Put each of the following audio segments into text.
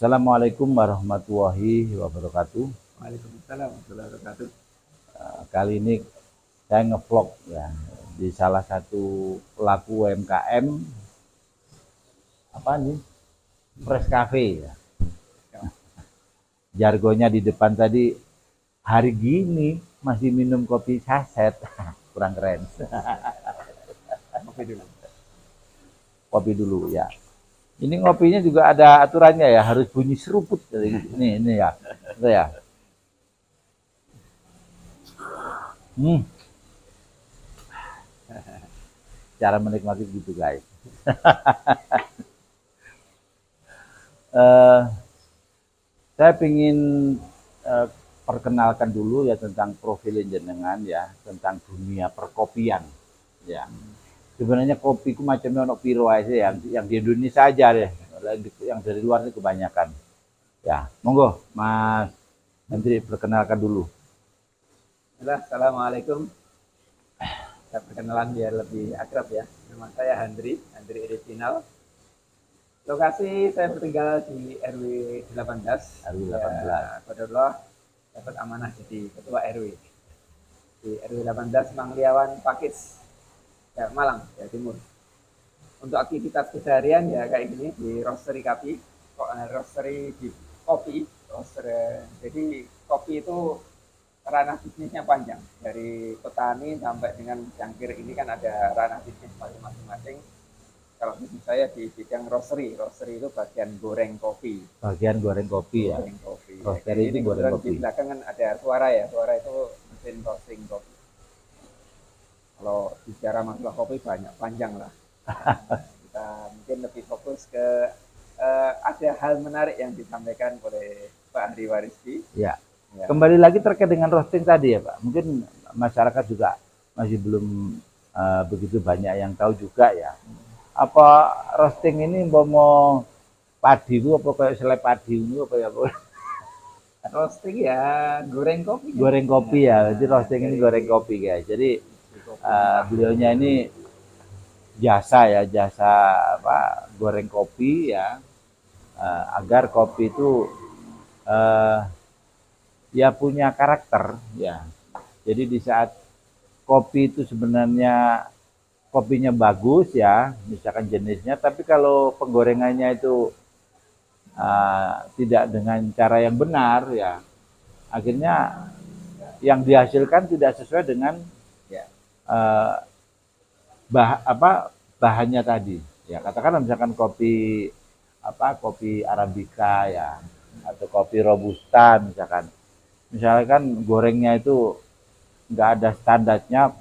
Assalamualaikum warahmatullahi wabarakatuh. Waalaikumsalam warahmatullahi wabarakatuh. Kali ini saya ngevlog ya di salah satu pelaku UMKM apa nih, Fresh Cafe ya. Jargonnya di depan tadi, hari gini masih minum kopi saset. Kurang keren. Kopi dulu. Kopi dulu ya. Ini ngopinya juga ada aturannya ya, harus bunyi seruput. Ini ya. Itu ya. Cara menikmati gitu guys. Saya ingin perkenalkan dulu ya tentang profil jenengan ya, tentang dunia perkopian ya. Sebenarnya kopi ku macamnya ono piro aja yang di Indonesia aja deh, yang dari luar itu kebanyakan. Ya, monggo Mas Hendri perkenalkan dulu. Assalamualaikum. Saya perkenalan biar lebih akrab ya. Nama saya Handri Original. Lokasi saya bertinggal di RW 18. RW 18. Qadarullah dapat amanah jadi ketua RW. Di RW 18 Mangliawan Pakis. Ya, Malang, Jawa Timur. Untuk aktivitas keseharian ya kayak gini di roastery kopi, roastery di kopi, jadi kopi itu ranah bisnisnya panjang dari petani sampai dengan cangkir ini kan ada ranah bisnis masing-masing. Kalau bisnis saya di bidang roastery itu bagian goreng kopi. Bagian goreng kopi ya. Goreng kopi. Roastery itu goreng kopi. Di belakang kan ada suara ya, suara itu mesin roasting kopi. Kalau bicara masalah kopi banyak panjang lah. Kita mungkin lebih fokus ke ada hal menarik yang disampaikan oleh Pak Andri Warisdi. Ya. Kembali lagi terkait dengan roasting tadi ya Pak. Mungkin masyarakat juga masih belum begitu banyak yang tahu juga ya. Apa roasting ini mau padi itu apa kayak selai padi itu apa ya? Roasting ya goreng kopi. Goreng kopi ya. Jadi roasting ini goreng kopi guys. Jadi beliaunya ini jasa apa goreng kopi ya, agar kopi itu ya punya karakter ya. Jadi di saat kopi itu sebenarnya kopinya bagus ya, misalkan jenisnya, tapi kalau penggorengannya itu tidak dengan cara yang benar ya, akhirnya yang dihasilkan tidak sesuai dengan bahannya tadi ya. Katakanlah misalkan kopi arabica ya, atau kopi robusta misalkan gorengnya itu nggak ada standarnya,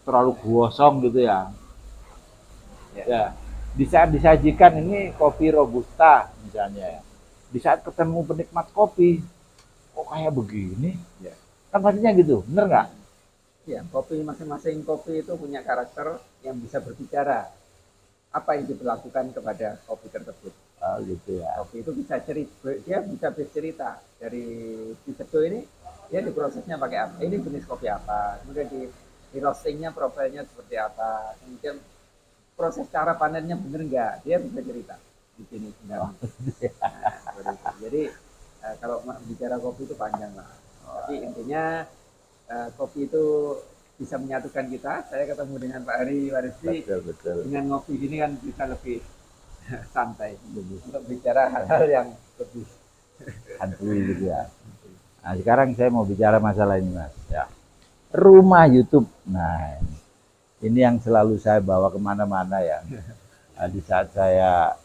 terlalu gosong gitu ya. Ya, di saat disajikan ini kopi robusta misalnya ya, di saat ketemu penikmat kopi kok kayak begini ya, kan pastinya gitu, bener nggak? Ya, kopi masing-masing kopi itu punya karakter yang bisa berbicara. Apa yang diberlakukan kepada kopi tersebut? Oh, gitu ya. Kopi itu bisa cerita, dia bisa bercerita dari diseduh ini, dia diprosesnya pakai apa? Ini jenis kopi apa? Kemudian di roastingnya profilnya seperti apa? Kemudian proses cara panennya bener nggak? Dia bisa cerita di sini. Nah, jadi kalau bicara kopi itu panjang lah. Tapi intinya kopi itu bisa menyatukan kita. Saya ketemu dengan Pak Ari Warisdi, dengan ngopi gini kan bisa lebih santai untuk bicara hal-hal yang lebih santuy gitu ya. Nah, sekarang saya mau bicara masalah ini Mas ya, rumah YouTube. Nah, ini yang selalu saya bawa kemana-mana ya. Nah, di saat saya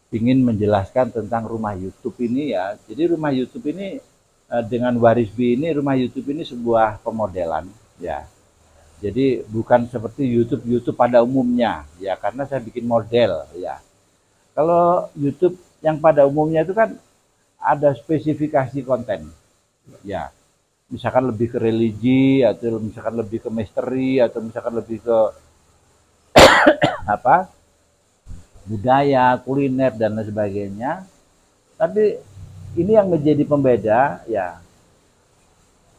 ingin menjelaskan tentang rumah YouTube ini ya, jadi rumah YouTube ini dengan Warisdi ini, rumah YouTube ini sebuah pemodelan ya. Jadi bukan seperti YouTube pada umumnya ya, karena saya bikin model ya. Kalau YouTube yang pada umumnya itu kan ada spesifikasi konten ya. Misalkan lebih ke religi, atau misalkan lebih ke misteri, atau misalkan lebih ke apa? budaya, kuliner dan lain sebagainya. Tapi ini yang menjadi pembeda ya.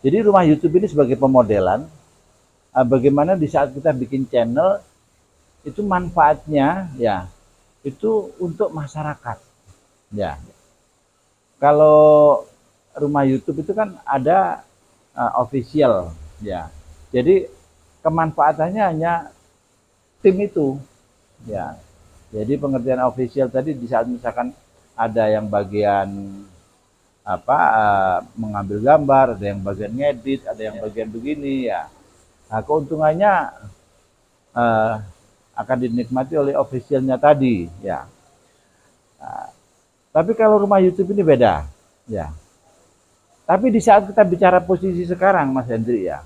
Jadi rumah YouTube ini sebagai pemodelan bagaimana di saat kita bikin channel itu manfaatnya ya itu untuk masyarakat Ya, kalau rumah YouTube itu kan ada official, ya. Jadi kemanfaatannya hanya tim itu, ya. Jadi pengertian official tadi di saat misalkan ada yang bagian apa mengambil gambar, ada yang bagian ngedit, ada yang bagian begini ya. Nah, keuntungannya eh, akan dinikmati oleh officialnya tadi, ya. Nah, tapi kalau rumah YouTube ini beda, ya. Tapi di saat kita bicara posisi sekarang, Mas Hendri ya,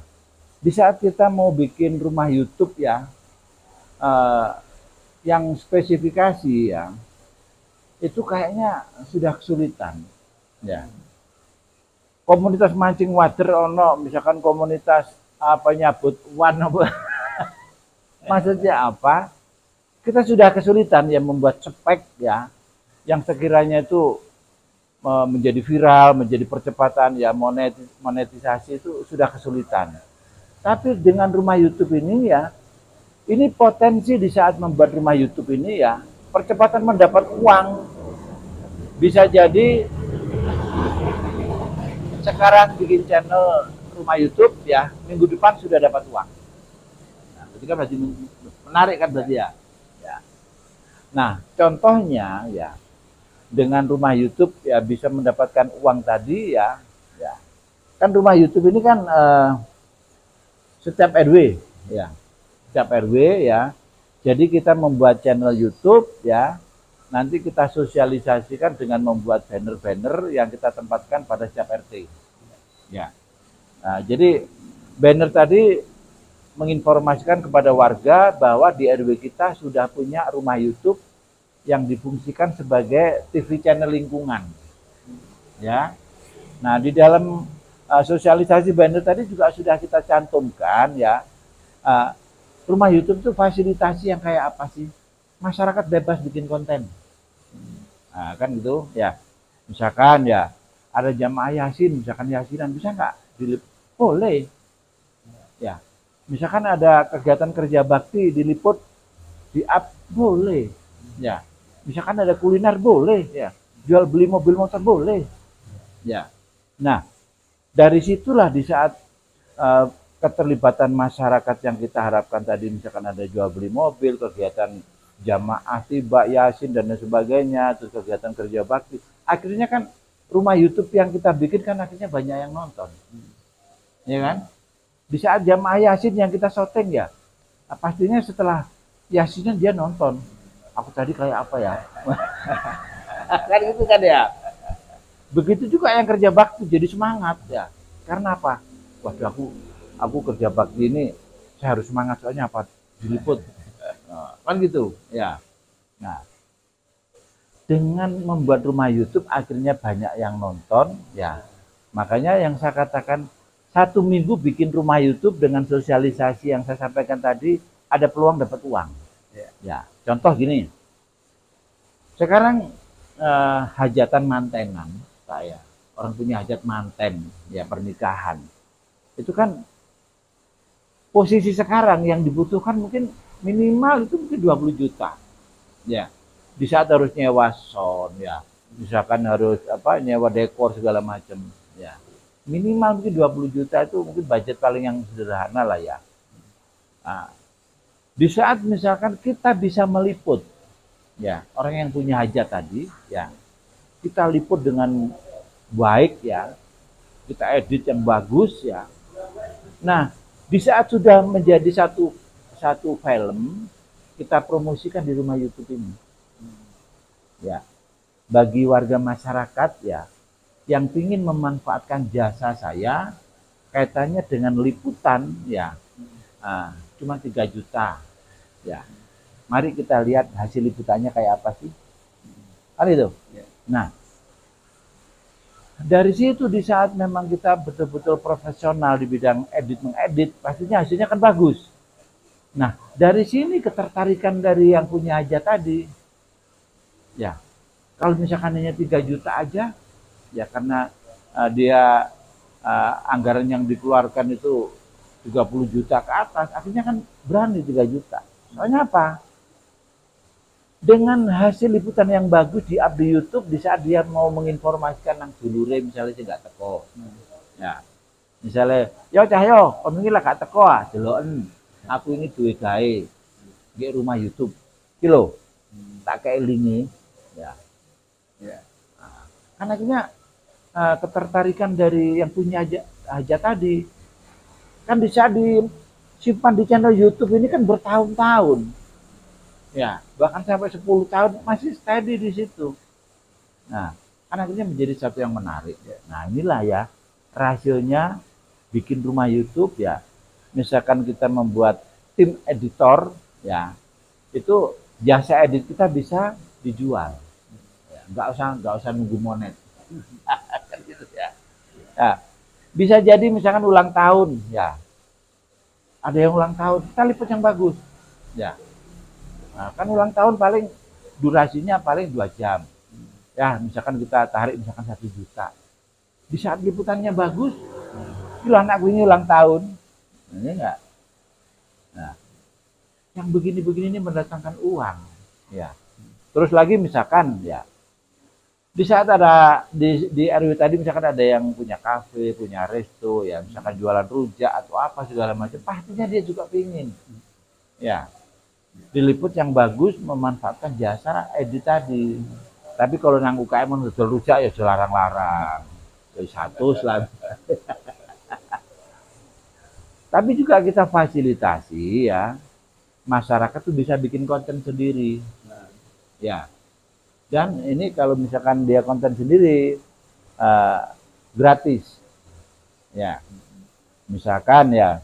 di saat kita mau bikin rumah YouTube ya, eh, yang spesifikasi ya, itu kayaknya sudah kesulitan, ya. Komunitas mancing wader ono, misalkan komunitas apa nyabut wan apa, maksudnya apa? Kita sudah kesulitan ya membuat spek ya, yang sekiranya itu menjadi viral, menjadi percepatan ya monetisasi itu sudah kesulitan. Tapi dengan rumah YouTube ini ya, ini potensi di saat membuat rumah YouTube ini ya, percepatan mendapat uang. Bisa jadi sekarang bikin channel rumah YouTube ya, minggu depan sudah dapat uang. Nah, berarti kan berarti menarik kan berarti ya. Nah, contohnya ya, dengan rumah YouTube ya bisa mendapatkan uang tadi ya, ya. Kan rumah YouTube ini kan setiap RW ya, setiap RW ya. Jadi kita membuat channel YouTube ya, nanti kita sosialisasikan dengan membuat banner-banner yang kita tempatkan pada setiap RT. Ya. Nah, jadi banner tadi menginformasikan kepada warga bahwa di RW kita sudah punya rumah YouTube yang difungsikan sebagai TV channel lingkungan. Ya. Nah, di dalam sosialisasi banner tadi juga sudah kita cantumkan ya. Rumah YouTube itu fasilitasi yang kayak apa sih? Masyarakat bebas bikin konten. Nah, kan gitu ya. Misalkan ya ada jamaah yasin, misalkan yasinan bisa nggak? Boleh. Ya. Misalkan ada kegiatan kerja bakti diliput di up boleh. Ya. Misalkan ada kuliner boleh ya, jual beli mobil motor boleh ya. Nah, dari situlah di saat keterlibatan masyarakat yang kita harapkan tadi, misalkan ada jual beli mobil, kegiatan jamaah tiba yasin dan lain sebagainya, terus kegiatan kerja bakti, akhirnya kan rumah YouTube yang kita bikin kan akhirnya banyak yang nonton, ya kan? Di saat jamaah yasin yang kita syuting ya, pastinya setelah yasinnya dia nonton. Aku tadi kayak apa ya? Kan gitu kan ya. Begitu juga yang kerja bakti jadi semangat ya. Karena apa? Waduh aku kerja bakti ini saya harus semangat soalnya apa? Diliput. Nah, kan gitu ya. Nah, dengan membuat rumah YouTube akhirnya banyak yang nonton ya. Makanya yang saya katakan 1 minggu bikin rumah YouTube dengan sosialisasi yang saya sampaikan tadi ada peluang dapat uang. Ya, contoh gini. Sekarang hajatan mantenan saya, orang punya hajat manten, ya pernikahan. Itu kan posisi sekarang yang dibutuhkan mungkin minimal itu mungkin 20 juta. Ya. Di saat harus nyewa sound ya. Misalkan harus apa nyewa dekor segala macam, ya. Minimal mungkin 20 juta itu mungkin budget paling yang sederhana lah ya. Nah, di saat misalkan kita bisa meliput ya orang yang punya hajat tadi ya, kita liput dengan baik ya, kita edit yang bagus ya. Nah, di saat sudah menjadi satu film, kita promosikan di rumah YouTube ini ya, bagi warga masyarakat ya yang ingin memanfaatkan jasa saya kaitannya dengan liputan ya, cuma 3 juta ya. Mari kita lihat hasil liputannya kayak apa sih, kan itu. Nah, dari situ di saat memang kita betul-betul profesional di bidang mengedit, pastinya hasilnya kan bagus. Nah, dari sini ketertarikan dari yang punya hajat tadi ya, kalau misalkan hanya 3 juta aja ya, karena dia anggaran yang dikeluarkan itu 30 juta ke atas, akhirnya kan berani 3 juta. Soalnya apa? dengan hasil liputan yang bagus di-up di YouTube di saat dia mau menginformasikan nang dulure misalnya sih nggak teko. Ya, misalnya, yo cahyo, om ini lah gak teko ah, deloken. Aku ini duwe gawe di rumah YouTube. Kilo, tak kayak lingi. Ya, Ya. nah, kan akhirnya ketertarikan dari yang punya hajat tadi kan bisa disimpan di channel YouTube ini kan bertahun-tahun. Ya, bahkan sampai 10 tahun masih steady di situ. Nah, kan akhirnya menjadi satu yang menarik. Nah, inilah ya rasionya bikin rumah YouTube ya. Misalkan kita membuat tim editor ya, itu jasa edit kita bisa dijual. Ya, nggak usah nunggu monet. Gitu ya. Nah, bisa jadi misalkan ulang tahun ya. Ada yang ulang tahun, kita liput yang bagus. Ya. Nah, kan ulang tahun paling durasinya paling 2 jam. Ya, misalkan kita tarik misalkan 1 juta. Di saat liputannya bagus, gila anakku ini ulang tahun. Ini enggak. Nah, yang begini-begini ini mendatangkan uang. Ya. Terus lagi misalkan ya, di saat ada di RW tadi misalkan ada yang punya kafe, punya resto, ya misalkan jualan rujak atau apa segala macam, pastinya dia juga pingin. Ya, diliput yang bagus memanfaatkan jasa edit tadi. Tapi kalau nang UKM menjual rujak ya larang-larang. Ya satu lah. Tapi juga kita fasilitasi ya. Masyarakat tuh bisa bikin konten sendiri. Ya. Dan ini kalau misalkan dia konten sendiri gratis. Ya. Misalkan ya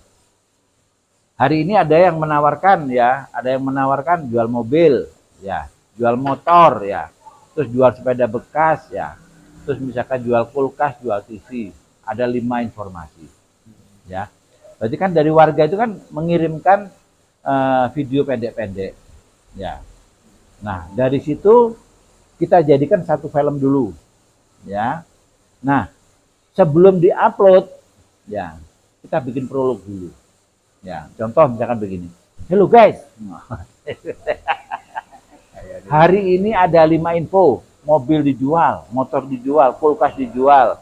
hari ini ada yang menawarkan ya, ada yang menawarkan jual mobil, ya, jual motor ya, terus jual sepeda bekas ya, terus misalkan jual kulkas, jual TV, ada 5 informasi, ya. Berarti kan dari warga itu kan mengirimkan video pendek-pendek, ya. Nah dari situ kita jadikan satu film dulu, ya. Nah sebelum diupload, ya kita bikin prolog dulu. Ya, contoh misalkan begini. Hello guys. Hari ini ada 5 info. Mobil dijual, motor dijual, kulkas dijual.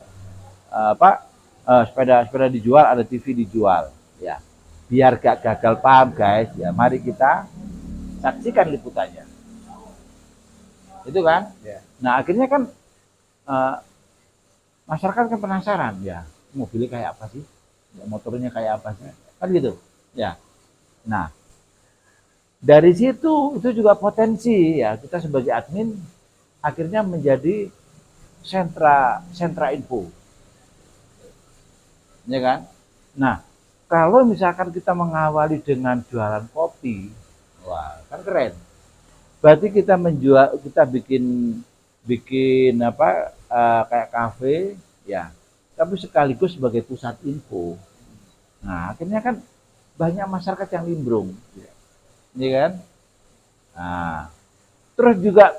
Sepeda dijual, ada TV dijual. Ya. Biar gak gagal paham guys, ya mari kita saksikan liputannya. Itu kan? Ya. Nah, akhirnya kan masyarakat kan penasaran ya, mobilnya kayak apa sih? Ya, motornya kayak apa sih? Kan gitu. Ya, nah dari situ itu juga potensi ya kita sebagai admin akhirnya menjadi sentra info, ya kan? Nah kalau misalkan kita mengawali dengan jualan kopi, wah kan keren. Berarti kita bikin apa kayak kafe, ya, tapi sekaligus sebagai pusat info. Nah akhirnya kan banyak masyarakat yang nimbrung, ya kan? Nah, terus juga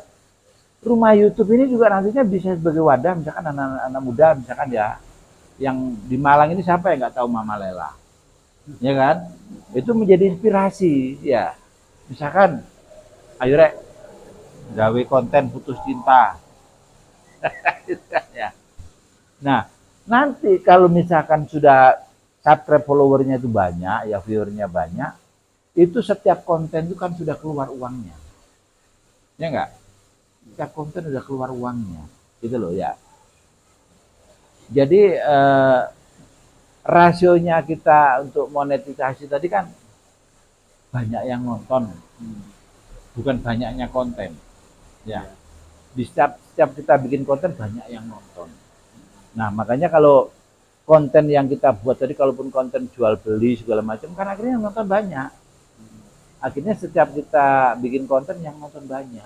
rumah YouTube ini juga nantinya bisa sebagai wadah, misalkan anak-anak muda, misalkan ya, yang di Malang ini siapa yang nggak tahu Mama Lela, ya kan? Itu menjadi inspirasi, ya. Misalkan, ayo rek, gawe konten putus cinta, ya. Nah, nanti kalau misalkan sudah subscribe followernya itu banyak, ya viewernya banyak, itu setiap konten itu kan sudah keluar uangnya, ya enggak? Setiap konten sudah keluar uangnya, gitu loh ya. Jadi rasionya kita untuk monetisasi tadi kan banyak yang nonton, bukan banyaknya konten, ya. Di setiap kita bikin konten banyak yang nonton. Nah makanya kalau konten yang kita buat tadi, kalaupun konten jual beli segala macam, kan akhirnya yang nonton banyak. Akhirnya setiap kita bikin konten yang nonton banyak.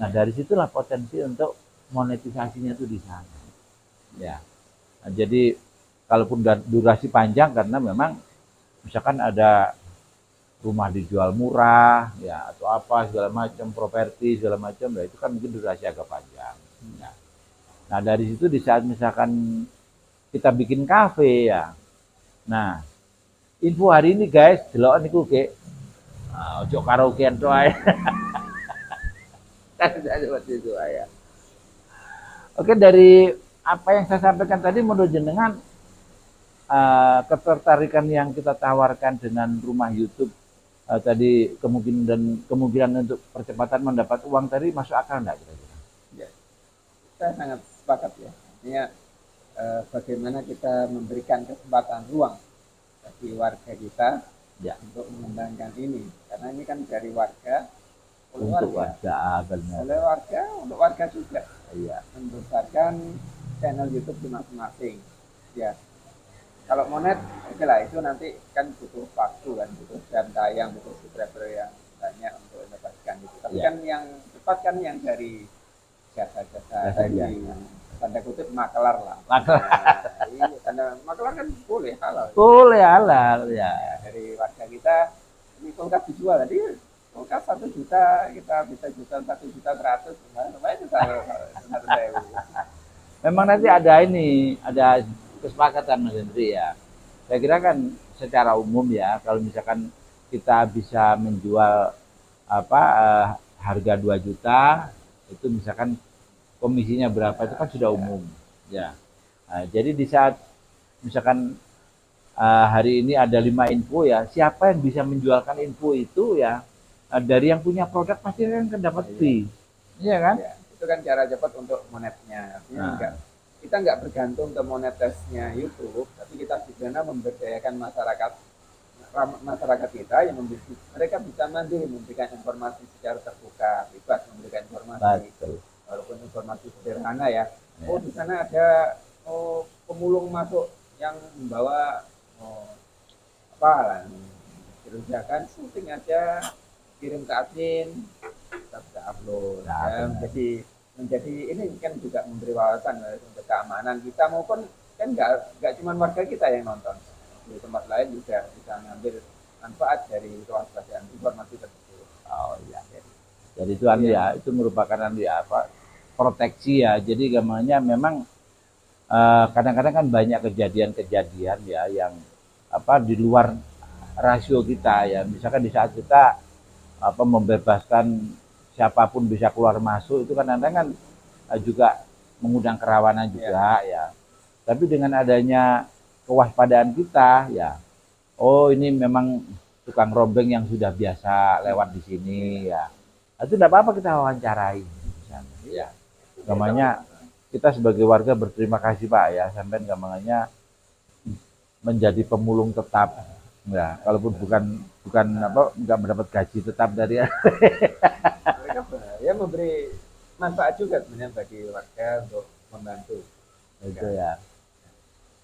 Nah dari situlah potensi untuk monetisasinya itu di sana. Ya. Nah, jadi kalaupun durasi panjang karena memang misalkan ada rumah dijual murah, ya atau apa segala macam, properti segala macam, ya itu kan mungkin durasi agak panjang. Nah dari situ di saat misalkan kita bikin kafe ya. Nah, info hari ini guys, deloken niku ke ojo karaokean tok ae. Seperti itu ya. Oke, dari apa yang saya sampaikan tadi menurut jenengan ketertarikan yang kita tawarkan dengan rumah YouTube tadi kemungkinan untuk percepatan mendapat uang tadi masuk akal enggak kira-kira? Ya, saya sangat sepakat ya. Artinya bagaimana kita memberikan kesempatan ruang bagi warga kita Ya. untuk mengembangkan ini, karena ini kan dari warga Untuk warga, benar. oleh warga untuk warga juga. Iya. Membesarkan channel YouTube di masing-masing. Ya, kalau monet, oke lah, itu nanti kan butuh waktu kan, butuh jam tayang, butuh subscriber yang banyak untuk mendapatkan itu. Tapi Ya. kan yang cepat kan yang dari jasa-jasa tadi, tanda kutip makelar lah. Makelar. Nah, iya, tanda makelar kan boleh halal. Boleh halal ya. Dari warga kita, ini kulkas dijual tadi, kulkas 1 juta, kita bisa jual 1.100.000, lumayan itu kalau 100.000. Memang nanti ada kesepakatan Mas Hendri ya. Saya kira kan secara umum ya, kalau misalkan kita bisa menjual harga 2 juta, itu misalkan komisinya berapa itu kan sudah umum ya. Nah, jadi di saat misalkan hari ini ada 5 info ya, siapa yang bisa menjualkan info itu ya, dari yang punya produk pasti kan dapat fee. Iya kan? Ya, itu kan cara cepat untuk monetnya. Artinya kita nggak bergantung ke monetisnya YouTube, tapi kita sebenarnya memberdayakan masyarakat kita yang mereka bisa mandiri memberikan informasi secara terbuka, bebas memberikan informasi. Betul. Walaupun informasi sederhana ya. Oh, di sana ada pemulung masuk yang membawa kerusakan, syuting aja, kirim ke admin, kita bisa upload. Ya, menjadi ini kan juga memberi wawasan untuk keamanan kita maupun kan nggak cuma warga kita yang nonton, di tempat lain juga bisa mengambil manfaat dari kewaspadaan informasi tersebut. Oh iya. Jadi itu itu merupakan proteksi ya. Jadi gamanya memang kadang-kadang kan banyak kejadian-kejadian ya yang di luar rasio kita ya. Misalkan di saat kita membebaskan siapapun bisa keluar masuk, itu kadang-kadang kan juga mengundang kerawanan juga ya. Tapi dengan adanya kewaspadaan kita ya, oh ini memang tukang rombeng yang sudah biasa lewat di sini ya, itu tidak apa-apa kita wawancarai ya. Namanya kita sebagai warga berterima kasih Pak ya, sampai gampangannya menjadi pemulung tetap ya, kalaupun bukan nggak mendapat gaji tetap dari mereka ya memberi manfaat juga sebenarnya bagi warga untuk membantu itu ya.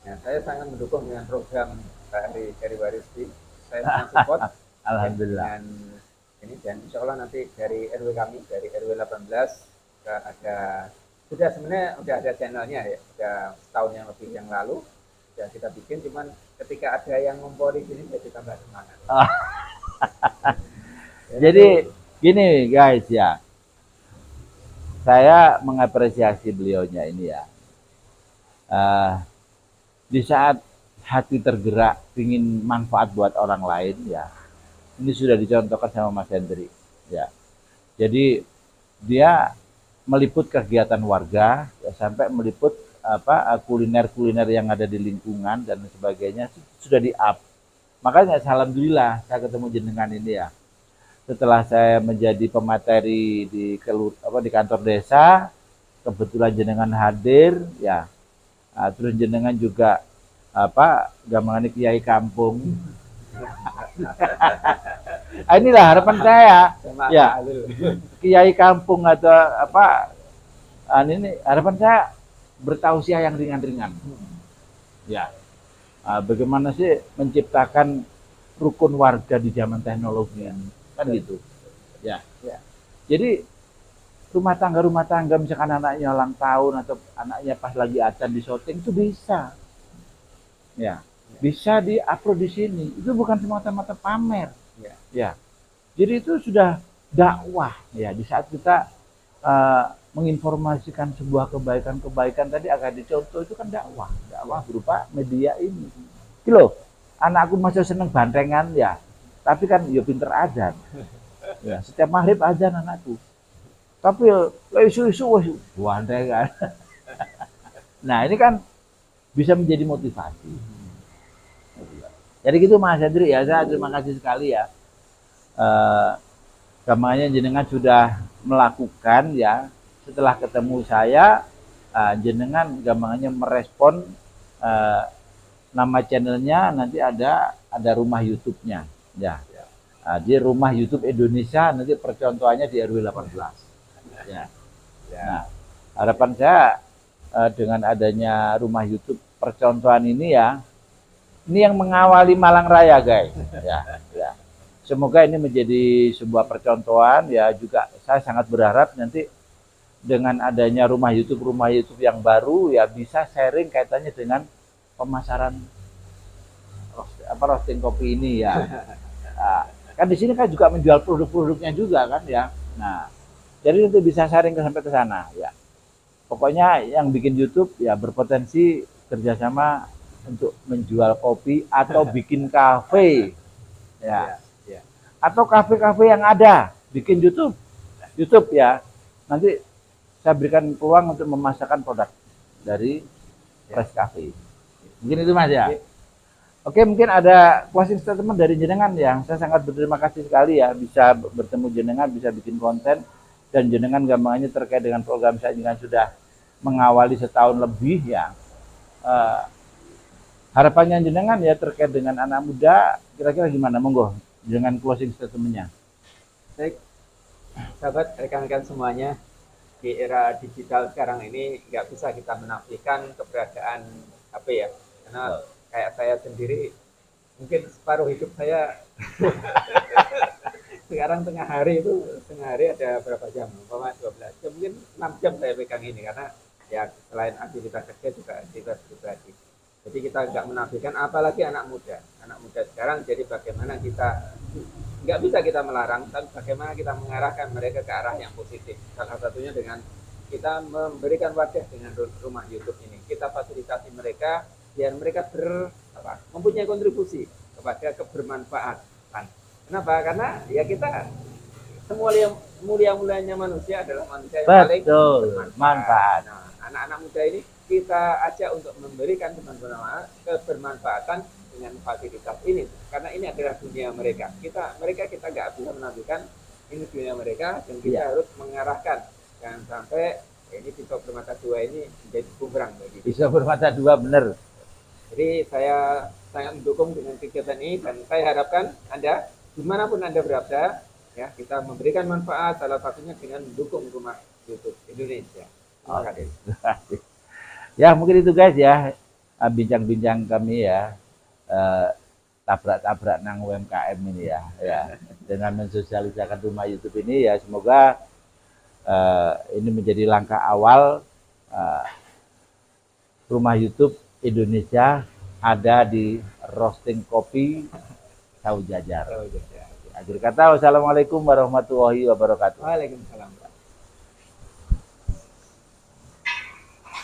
Ya, saya sangat mendukung dengan program Pak Heri Waristi. Saya sangat support. Alhamdulillah. Dan ini dan insya Allah nanti dari RW kami, dari RW 18 sebenarnya udah ada channelnya ya, udah setahun yang lebih yang lalu sudah kita bikin, cuman ketika ada yang ngompori sini jadi tambah semangat. Jadi gini guys ya, saya mengapresiasi beliaunya ini ya. Di saat hati tergerak ingin manfaat buat orang lain ya, ini sudah dicontohkan sama Mas Hendri ya. Jadi dia meliput kegiatan warga ya, sampai meliput kuliner yang ada di lingkungan dan sebagainya sudah di-up. Makanya alhamdulillah saya ketemu jenengan ini ya. Setelah saya menjadi pemateri di kantor desa, kebetulan jenengan hadir ya. Terus jenengan juga gampangan Kiai kampung. Inilah harapan saya ya. Kiai kampung atau ini harapan saya bertausiah yang ringan-ringan ya. Bagaimana sih menciptakan rukun warga di zaman teknologi kan gitu ya. Jadi rumah tangga misalkan anaknya ulang tahun atau anaknya pas lagi adzan di syuting itu bisa ya, bisa di-upload di sini. Itu bukan semata-mata pamer ya. Jadi itu sudah dakwah ya. Di saat kita menginformasikan sebuah kebaikan tadi agar dicontoh, itu kan dakwah berupa media ini. Loh, anakku masih seneng bantengan ya, tapi kan ya pinter adzan ya, setiap maghrib adzan anakku Tapi isu-isu wah kan. Nah, ini kan bisa menjadi motivasi. Jadi gitu Mas Hendri ya, saya terima kasih sekali ya. Gampangnya jenengan sudah melakukan ya, setelah ketemu saya, jenengan gampangnya merespon nama channelnya nanti ada rumah YouTube-nya ya. Di rumah YouTube Indonesia nanti percontohannya di RW 18 ya. Nah, harapan saya dengan adanya rumah YouTube percontohan ini ya, ini yang mengawali Malang Raya guys ya. Semoga ini menjadi sebuah percontohan ya. Juga saya sangat berharap nanti dengan adanya rumah YouTube yang baru ya bisa sharing kaitannya dengan pemasaran roasting kopi ini ya. Nah, kan di sini kan juga menjual produk-produknya juga kan ya. Nah, jadi itu bisa sharing sampai ke sana ya. Pokoknya yang bikin YouTube ya berpotensi kerjasama untuk menjual kopi atau bikin kafe ya. Atau kafe-kafe yang ada bikin YouTube ya. Nanti saya berikan peluang untuk memasarkan produk dari Fresh Cafe. Mungkin itu Mas ya. Oke, mungkin ada closing statement dari jenengan ya. Saya sangat berterima kasih sekali ya bisa bertemu jenengan, bisa bikin konten, dan jenengan gampangannya terkait dengan program saya jenengan sudah mengawali setahun lebih ya. Harapannya jenengan ya terkait dengan anak muda, kira-kira gimana? Monggo dengan closing statementnya. Baik, sahabat rekan-rekan semuanya, di era digital sekarang ini nggak bisa kita menafikan keberadaan HP ya, karena kayak saya sendiri mungkin separuh hidup saya sekarang tengah hari ada berapa jam, 12 jam, mungkin 6 jam saya pegang ini, karena ya selain aktivitas kerja juga aktivitas pribadi. Jadi kita nggak menafikan, apalagi anak muda sekarang. Jadi bagaimana kita, nggak bisa kita melarang, tapi bagaimana kita mengarahkan mereka ke arah yang positif. Salah satunya dengan kita memberikan wadah dengan rumah YouTube ini. Kita fasilitasi mereka biar mereka mempunyai kontribusi kepada kebermanfaatan. Kenapa? Karena ya kita mulia-mulianya manusia adalah manusia yang paling bermanfaat. Nah, anak-anak muda ini kita ajak untuk memberikan kebermanfaatan dengan fasilitas ini, karena ini adalah dunia mereka. Kita nggak bisa menafikan ini dunia mereka, dan kita harus mengarahkan jangan sampai ini pisau bermata dua ini menjadi bumerang bagi pisau bermata dua, benar. Jadi saya sangat mendukung dengan kegiatan ini, dan saya harapkan Anda dimanapun Anda berada ya, kita memberikan manfaat, salah satunya dengan mendukung rumah YouTube Indonesia. Terima kasih. Ya mungkin itu guys ya, bincang-bincang kami ya, tabrak-tabrak nang UMKM ini ya, dengan mensosialisasikan rumah YouTube ini ya. Semoga ini menjadi langkah awal rumah YouTube Indonesia ada di roasting kopi Saujajar. Akhir kata, wassalamualaikum warahmatullahi wabarakatuh. Waalaikumsalam.